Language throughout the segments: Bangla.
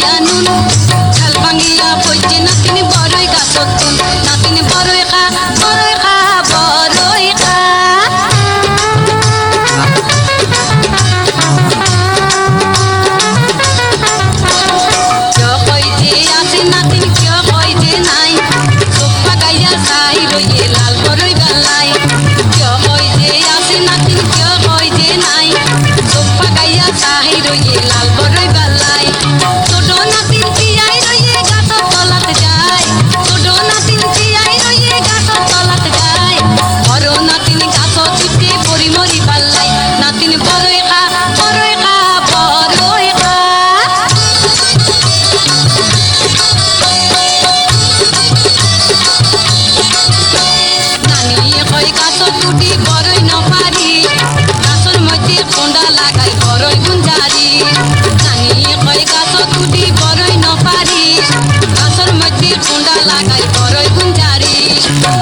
দিয়া নুন ঝাল ভাঙিয়া বইছে নাতিন বড়ই গাছত তুন নাতিন বড়ই খা বড়ই খা বড়ই খা কিয় কই যে আছে নাতিন কিয় কই যে নাই চোখ পাকাইয়া চাই রইয়ে লাল বড়ই বেলাই কিয় কই যে আছে নাতিন কিয় কই যে নাই চোখ পাকাইয়া চাই রইয়ে লাল বড়ই বেলাই ছোট নাতিন চিয়াই রইয়ে গাছত তলাত যায় ছোট নাতিন চিয়াই রইয়ে গাছত তলাত যায় বড় নাতিন গাছত উঠে পরি মরি পাল্লাই নাতিন বড়ই খা বড়ই খা বড়ই খা নানিয়ে কই গাছত উঠি বড়ই নপারি গাছর মধ্যে কোন্ডা লাগাই বড়ই গুঞ্জারি নানিয়ে কই গাছত উঠি বড়ই নপারি গাছর মধ্যে কোন্ডা লাগাই বড়ই গুঞ্জারি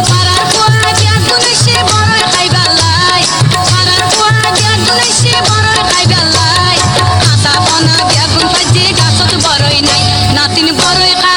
পাড়ার পোয়া দিয়া গুনেছে বড়ই খাইবার লাই পাড়ার পোয়া দিয়া গুনেছে বড়ই খাইবার লাই কাঁচা বনা দিয়া গুন পাইছে গাছত বড়ই নাই নাতিন বড়ই খা